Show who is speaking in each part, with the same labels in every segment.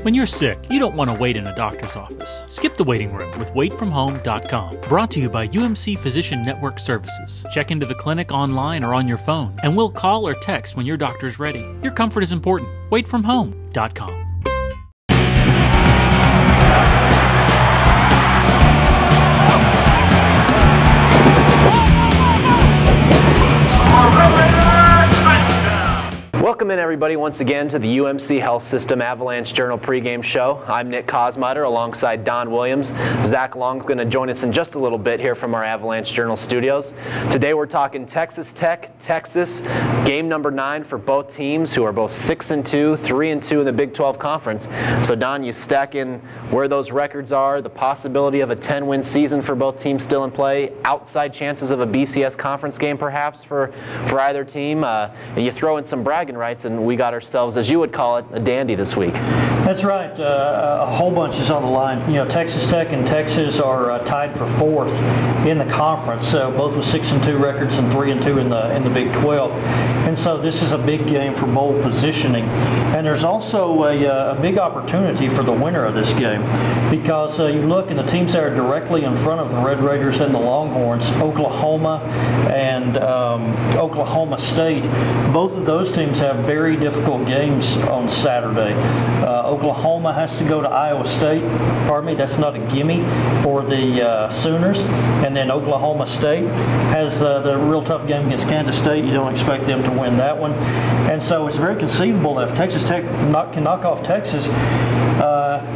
Speaker 1: When you're sick, you don't want to wait in a doctor's office. Skip the waiting room with waitfromhome.com. Brought to you by UMC Physician Network Services. Check into the clinic online or on your phone, and we'll call or text when your doctor's ready. Your comfort is important. Waitfromhome.com.
Speaker 2: Welcome in, everybody, once again to the UMC Health System Avalanche-Journal pregame show. I'm Nick Kosmider alongside Don Williams. Zach Long's going to join us in just a little bit here from our Avalanche-Journal studios. Today we're talking Texas Tech, Texas, game number 9 for both teams who are both 6-2, 3-2 in the Big 12 Conference. So Don, you stack in where those records are, the possibility of a 10-win season for both teams still in play, outside chances of a BCS conference game perhaps for either team, and you throw in some bragging rights, and we got ourselves, as you would call it, a dandy this week.
Speaker 3: That's right. A whole bunch is on the line. You know, Texas Tech and Texas are tied for 4th in the conference, both with 6-2 records and 3-2 in the Big 12. And so this is a big game for bowl positioning. And there's also a big opportunity for the winner of this game, because you look, and the teams that are directly in front of the Red Raiders and the Longhorns, Oklahoma and Oklahoma State, both of those teams have very difficult games on Saturday. Oklahoma has to go to Iowa State. Pardon me, that's not a gimme for the Sooners. And then Oklahoma State has the real tough game against Kansas State. You don't expect them to win that one. And so it's very conceivable that if Texas Tech can knock off Texas,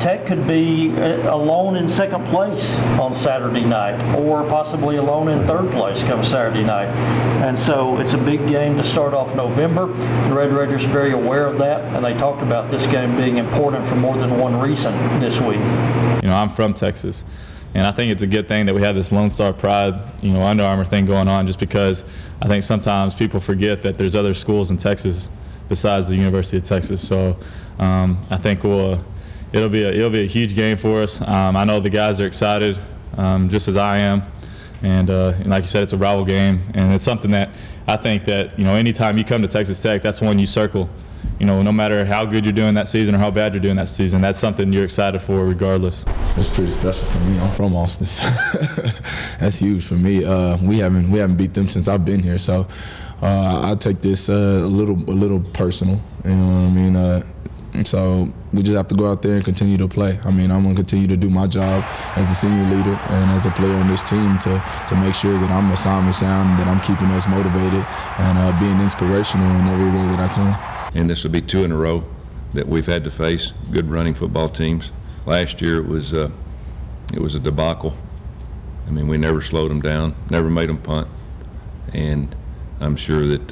Speaker 3: Tech could be alone in 2nd place on Saturday night, or possibly alone in 3rd place come Saturday night. And so it's a big game to start off November. The Red Raiders are very aware of that, and they talked about this game being important for more than one reason this week.
Speaker 4: You know, I'm from Texas, and I think it's a good thing that we have this Lone Star Pride, Under Armour thing going on, just because I think sometimes people forget that there's other schools in Texas besides the University of Texas. So I think it'll be a huge game for us. I know the guys are excited, just as I am, and like you said, it's a rival game, and it's something that I think that anytime you come to Texas Tech, that's one you circle. No matter how good you're doing that season or how bad you're doing that season, that's something you're excited for regardless.
Speaker 5: It's pretty special for me. I'm from Austin. That's huge for me. We haven't beat them since I've been here, so I take this a little personal. You know what I mean? So we just have to go out there and continue to play. I mean, I'm going to continue to do my job as a senior leader and as a player on this team to make sure that I'm assignment sound, that I'm keeping us motivated, and being inspirational in every way that I can.
Speaker 6: And this will be 2 in a row that we've had to face good running football teams. Last year it was a debacle. I mean, we never slowed them down, never made them punt, and I'm sure that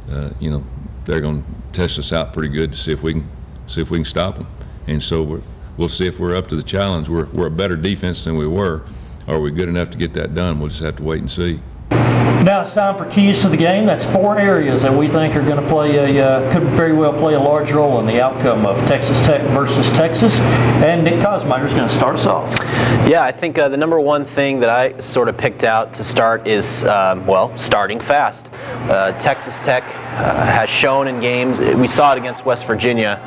Speaker 6: they're going to test us out pretty good to see if we can stop them. And so we'll see if we're up to the challenge. We're a better defense than we were. Are we good enough to get that done? We'll just have to wait and see.
Speaker 3: Now it's time for keys to the game. That's 4 areas that we think are going to could very well play a large role in the outcome of Texas Tech versus Texas. And Nick Kosmider is going to start us off.
Speaker 2: Yeah, I think the number one thing that I sort of picked out to start is, starting fast. Texas Tech has shown in games, we saw it against West Virginia,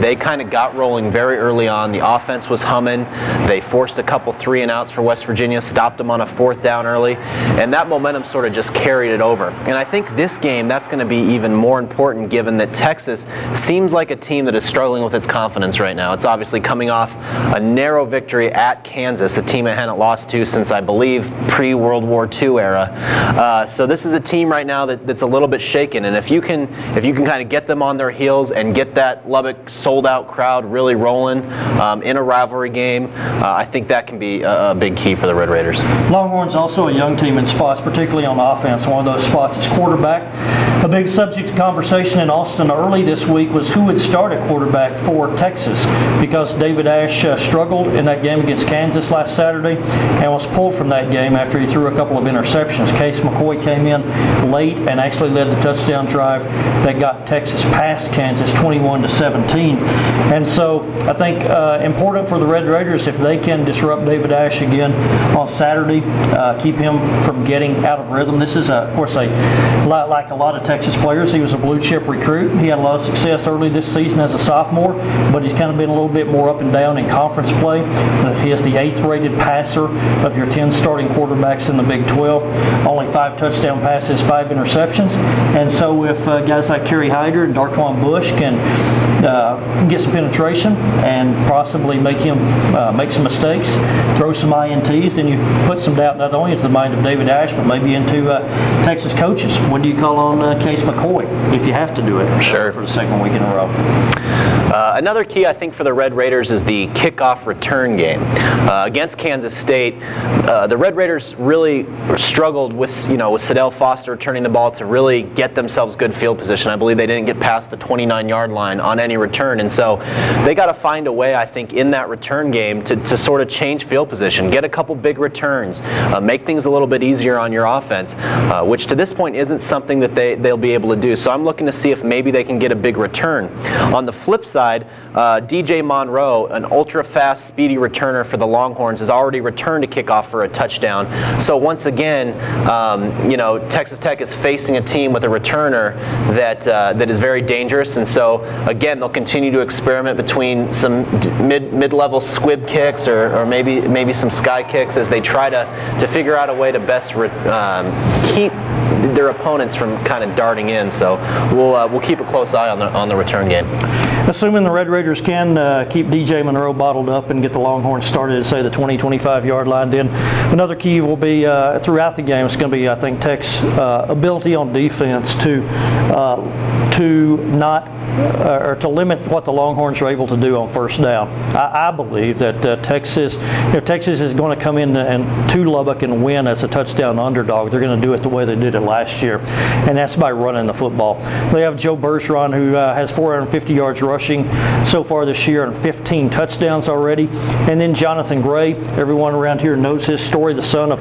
Speaker 2: they kind of got rolling very early on. The offense was humming. They forced a couple 3-and-outs for West Virginia, stopped them on a 4th down early, and that momentum sort of just carried it over. And I think this game, that's going to be even more important given that Texas seems like a team that is struggling with its confidence right now. It's obviously coming off a narrow victory at Kansas, a team it hadn't lost to since, I believe, pre-World War II era. So this is a team right now that's a little bit shaken, and if you can kind of get them on their heels and get that Lubbock sold-out crowd really rolling in a rivalry game, I think that can be a big key for the Red Raiders.
Speaker 3: Longhorns also a young team in spots, particularly on offense. One of those spots is quarterback. A big subject of conversation in Austin early this week was who would start at quarterback for Texas, because David Ash struggled in that game against Kansas last Saturday and was pulled from that game after he threw a couple of interceptions. Case McCoy came in late and actually led the touchdown drive that got Texas past Kansas 21-17. And so I think important for the Red Raiders, if they can disrupt David Ash again on Saturday, keep him from getting out of rhythm. This is, of course, like a lot of Texas players. He was a blue chip recruit. He had a lot of success early this season as a sophomore, but he's kind of been a little bit more up and down in conference play. He is the 8th rated passer of your 10 starting quarterbacks in the Big 12. Only 5 touchdown passes, 5 interceptions. And so if guys like Kerry Hyder and Dartwan Bush can get some penetration and possibly make him make some mistakes, throw some INTs, then you put some doubt not only into the mind of David Ash, but maybe into Texas coaches. When do you call on Case McCoy if you have to do it?
Speaker 2: Sure.
Speaker 3: For the second week in a row.
Speaker 2: Another key, I think, for the Red Raiders is the kickoff return game. Against Kansas State, the Red Raiders really struggled with Sadell Foster returning the ball to really get themselves good field position. I believe they didn't get past the 29-yard line on any return, and so they got to find a way, I think, in that return game to sort of change field position, get a couple big returns, make things a little bit easier on your offense, which to this point isn't something that they'll be able to do. So I'm looking to see if maybe they can get a big return. On the flip side, DJ Monroe, an ultra-fast, speedy returner for the Longhorns, has already returned a kickoff for a touchdown. So once again, Texas Tech is facing a team with a returner that is very dangerous, and so again, they'll continue to experiment between some mid-level squib kicks or maybe some sky kicks as they try to figure out a way to best keep their opponents from kind of darting in. So we'll keep a close eye on the return game.
Speaker 3: Assuming the Red Raiders can keep DJ Monroe bottled up and get the Longhorns started at, say, the 20-25 yard line, then another key will be throughout the game. It's going to be, I think, Tech's ability on defense to not to limit what the Longhorns are able to do on first down. I believe that Texas is going to come in to Lubbock and win as a touchdown underdog. They're going to do it the way they did it last year, and that's by running the football. They have Joe Bergeron, who has 450 yards rushing so far this year and 15 touchdowns already. And then Jonathan Gray, everyone around here knows his story, the son of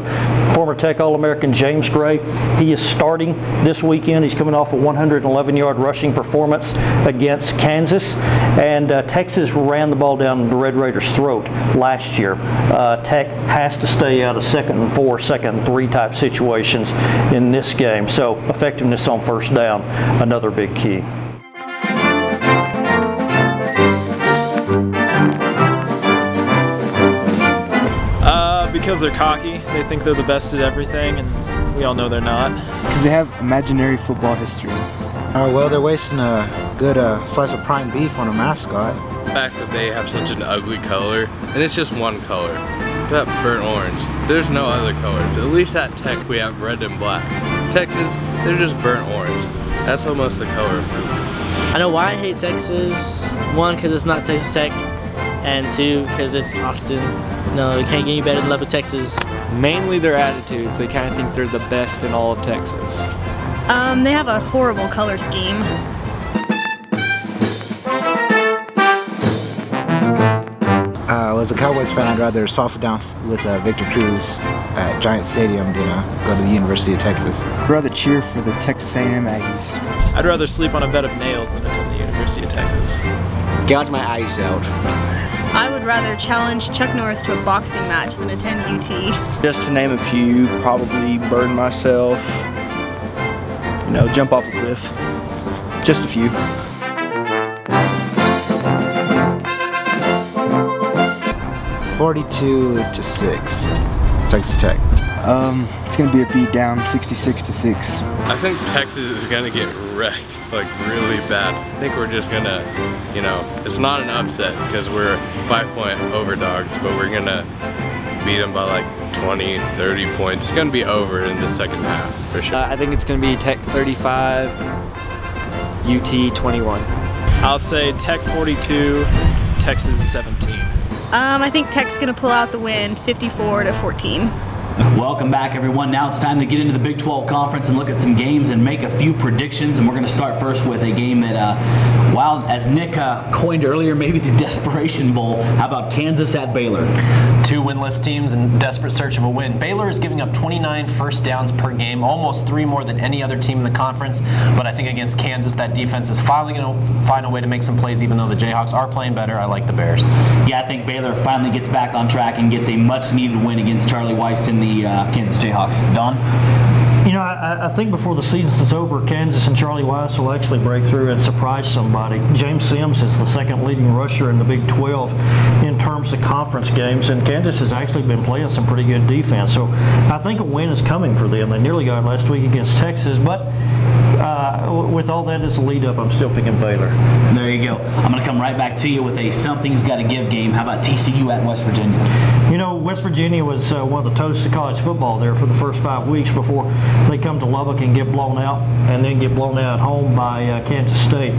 Speaker 3: former Tech All-American James Gray. He is starting this weekend. He's coming off a 111-yard rushing performance against Kansas, and Texas ran the ball down the Red Raiders' throat last year. Tech has to stay out of 2nd and 4, 2nd and 3 type situations in this game. So effectiveness on first down, another big key.
Speaker 7: Because they're cocky, they think they're the best at everything, and we all know they're not.
Speaker 8: Because they have imaginary football history.
Speaker 9: Well, they're wasting a good slice of prime beef on a mascot.
Speaker 10: The fact that they have such an ugly color, and it's just one color. That burnt orange. There's no other colors. At least at Tech we have red and black. Texas, they're just burnt orange. That's almost the color of poop.
Speaker 11: I know why I hate Texas. 1, because it's not Texas Tech, and 2, because it's Austin. No, it can't get any better than Lubbock, Texas.
Speaker 7: Mainly their attitudes. They kind of think they're the best in all of Texas.
Speaker 12: They have a horrible color scheme.
Speaker 9: As a Cowboys fan, I'd rather salsa dance with Victor Cruz at Giant Stadium than go to the University of Texas.
Speaker 8: I'd rather cheer for the Texas A&M Aggies.
Speaker 7: I'd rather sleep on a bed of nails than attend the University of Texas.
Speaker 13: Gouge my eyes out.
Speaker 12: I would rather challenge Chuck Norris to a boxing match than attend UT.
Speaker 14: Just to name a few, probably burn myself, jump off a cliff. Just a few.
Speaker 9: (42-6), Texas Tech.
Speaker 8: It's going to be a beat down, 66-6.
Speaker 10: I think Texas is going to get wrecked, like really bad. I think we're just going to, it's not an upset because we're 5-point overdogs, but we're going to beat them by like 20, 30 points. It's going to be over in the second half for sure.
Speaker 7: I think it's going to be Tech 35, UT 21. I'll say Tech 42, Texas 17.
Speaker 12: I think Tech's going to pull out the win, 54-14.
Speaker 15: Welcome back, everyone. Now it's time to get into the Big 12 Conference and look at some games and make a few predictions. And we're going to start first with a game that, as Nick coined earlier, maybe the Desperation Bowl. How about Kansas at Baylor?
Speaker 2: 2 winless teams in desperate search of a win. Baylor is giving up 29 first downs per game, almost 3 more than any other team in the conference. But I think against Kansas, that defense is finally going to find a way to make some plays, even though the Jayhawks are playing better. I like the Bears.
Speaker 15: Yeah, I think Baylor finally gets back on track and gets a much-needed win against Charlie Weiss in the Kansas Jayhawks. Don?
Speaker 3: I think before the season's over, Kansas and Charlie Weiss will actually break through and surprise somebody. James Sims is the second leading rusher in the Big 12 in terms of conference games, and Kansas has actually been playing some pretty good defense. So I think a win is coming for them. They nearly got it last week against Texas, but with all that as a lead up, I'm still picking Baylor.
Speaker 15: There you go. I'm going to come right back to you with a something's got to give game. How about TCU at West Virginia?
Speaker 3: West Virginia was one of the toasts of college football there for the first 5 weeks before they come to Lubbock and get blown out, and then get blown out at home by Kansas State.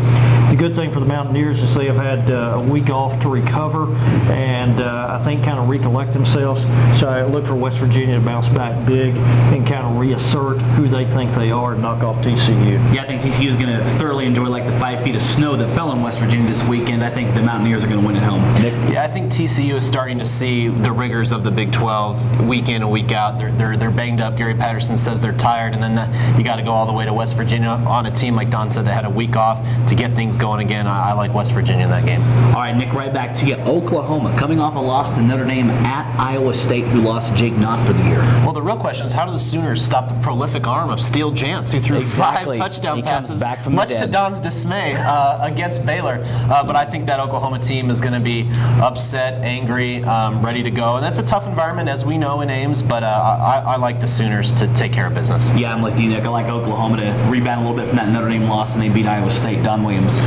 Speaker 3: The good thing for the Mountaineers is they have had a week off to recover and I think kind of recollect themselves. So I look for West Virginia to bounce back big and kind of reassert who they think they are and knock off TCU.
Speaker 15: Yeah, I think TCU is going to thoroughly enjoy like the 5 feet of snow that fell in West Virginia this weekend. I think the Mountaineers are going to win at home. Nick?
Speaker 2: Yeah, I think TCU is starting to see the rigors of the Big 12 week in and week out. They're banged up. Gary Patterson says they're tired, and then you got to go all the way to West Virginia on a team like Don said that had a week off to get things going again. I like West Virginia in that game.
Speaker 15: All right, Nick, right back to you. Oklahoma coming off a loss to Notre Dame at Iowa State, who lost Jake Knott for the year.
Speaker 2: Well, the real question is how do the Sooners stop the prolific arm of Steele Jantz, who threw 5 touchdown passes,
Speaker 15: back from
Speaker 2: much to Don's dismay against Baylor. But I think that Oklahoma team is going to be upset, angry, ready to go. And that's a tough environment, as we know, in Ames, but I like the Sooners to take care of business.
Speaker 15: Yeah, I'm with you, Nick. I like Oklahoma to rebound a little bit from that Notre Dame loss, and they beat Iowa State. Don Williams.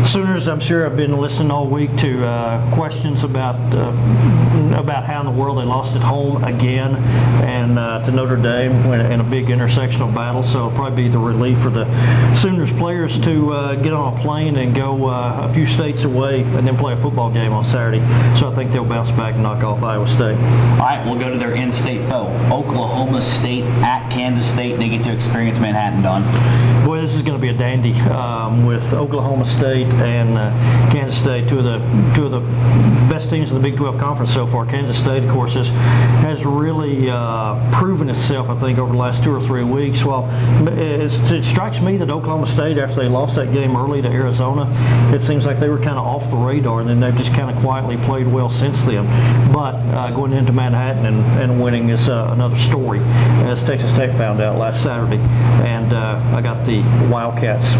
Speaker 3: Sooners, I'm sure, have been listening all week to questions about how in the world they lost at home again and to Notre Dame in a big intersectional battle. So it'll probably be the relief for the Sooners players to get on a plane and go a few states away and then play a football game on Saturday. So I think they'll bounce back and knock off Iowa State.
Speaker 15: All right, we'll go to their in-state foe, Oklahoma State at Kansas State. They get to experience Manhattan, Don.
Speaker 3: Boy, this is going to be a dandy with Oklahoma State and Kansas State, two of the best teams in the Big 12 Conference so far. Kansas State, of course, has really proven itself, I think, over the last 2 or 3 weeks. Well, it strikes me that Oklahoma State, after they lost that game early to Arizona, it seems like they were kind of off the radar, and then they've just kind of quietly played well since then. But going into Manhattan and winning is another story, as Texas Tech found out last Saturday. And I got the Wildcats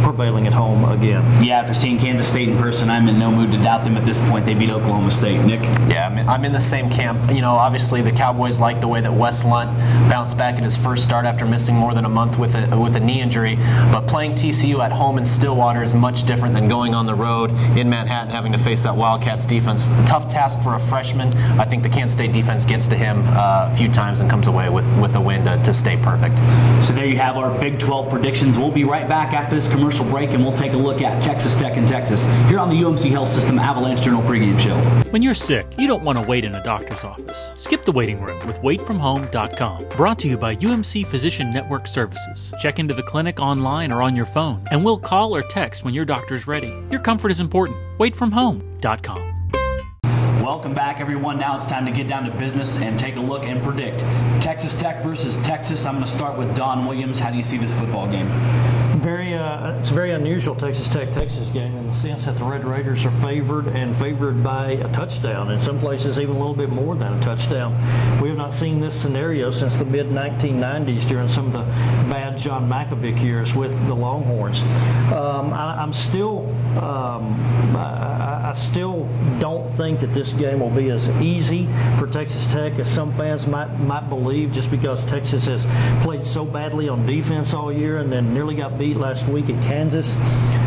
Speaker 3: prevailing at home again.
Speaker 15: Yeah, after seeing Kansas State in person, I'm in no mood to doubt them at this point. They beat Oklahoma State. Nick?
Speaker 2: Yeah, I'm in the same camp. Obviously the Cowboys like the way that Wes Lunt bounced back in his first start after missing more than a month with a knee injury. But playing TCU at home in Stillwater is much different than going on the road in Manhattan, having to face that Wildcats defense. A tough task for a freshman. I think the Kansas State defense gets to him a few times and comes away with a win to stay perfect.
Speaker 15: So there you have our Big 12 predictions. We'll be right back after this commercial break, and we'll take a look at Texas Tech and Texas here on the UMC Health System Avalanche-Journal pregame show.
Speaker 1: When you're sick, you don't want to wait in a doctor's office. Skip the waiting room with waitfromhome.com. Brought to you by UMC Physician Network Services. Check into the clinic online or on your phone, and we'll call or text when your doctor's ready. Your comfort is important. Waitfromhome.com.
Speaker 15: Welcome back, everyone. Now it's time to get down to business and take a look and predict Texas Tech versus Texas. I'm going to start with Don Williams. How do you see this football game?
Speaker 3: It's a very unusual Texas Tech-Texas game in the sense that the Red Raiders are favored by a touchdown, in some places even a little bit more than a touchdown. We have not seen this scenario since the mid-1990s during some of the bad John Malkovich years with the Longhorns. I still don't think that this game will be as easy for Texas Tech as some fans might believe, just because Texas has played so badly on defense all year and then nearly got beat last week at Kansas.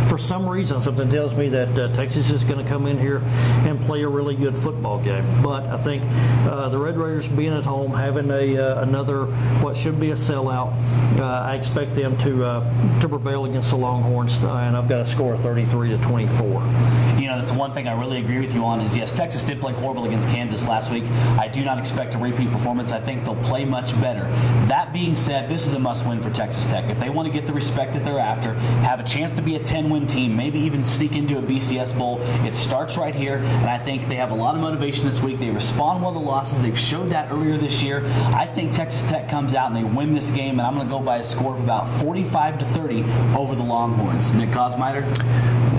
Speaker 3: For some reason, something tells me that Texas is going to come in here and play a really good football game. But I think the Red Raiders being at home, having another what should be a sellout, I expect them to prevail against the Longhorns, and I've got a score of 33-24.
Speaker 15: That's one thing I really agree with you on is, yes, Texas did play horrible against Kansas last week. I do not expect a repeat performance. I think they'll play much better. That being said, this is a must-win for Texas Tech. If they want to get the respect that they're after, have a chance to be a 10-win team, maybe even sneak into a BCS Bowl, it starts right here, and I think they have a lot of motivation this week. They respond well to losses. They've showed that earlier this year. I think Texas Tech comes out and they win this game, and I'm going to go by a score of about 45-30 over the Longhorns. Nick Kosmider?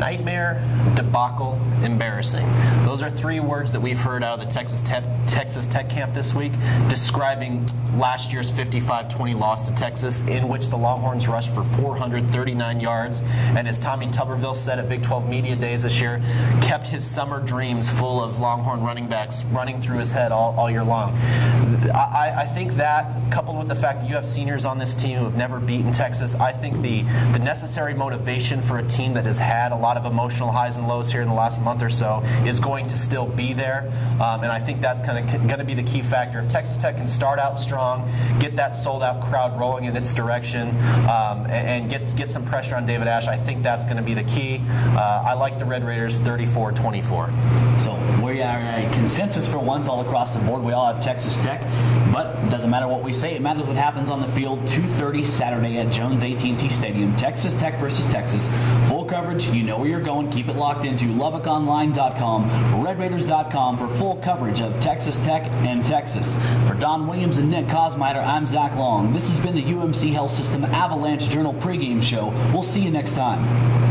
Speaker 2: Nightmare, debacle, embarrassing. Those are 3 words that we've heard out of the Texas Tech camp this week, describing last year's 55-20 loss to Texas, in which the Longhorns rushed for 439 yards, and as Tommy Tuberville said at Big 12 Media Days this year, kept his summer dreams full of Longhorn running backs running through his head all year long. I think that, coupled with the fact that you have seniors on this team who have never beaten Texas, I think the necessary motivation for a team that has had a lot of emotional highs and lows here in the last month or so is going to still be there, and I think that's kind of going to be the key factor. If Texas Tech can start out strong, get that sold-out crowd rolling in its direction, and get some pressure on David Ash, I think that's going to be the key. I like the Red Raiders 34-24.
Speaker 15: So we are a consensus for once all across the board. We all have Texas Tech, but it doesn't matter what we say. It matters what happens on the field. 2:30 Saturday at Jones AT&T Stadium. Texas Tech versus Texas. Full coverage. You know where you're going. Keep it locked into LubbockOnline.com, RedRaiders.com for full coverage of Texas Tech and Texas. For Don Williams and Nick Kosmider, I'm Zach Long. This has been the UMC Health System Avalanche-Journal pregame show. We'll see you next time.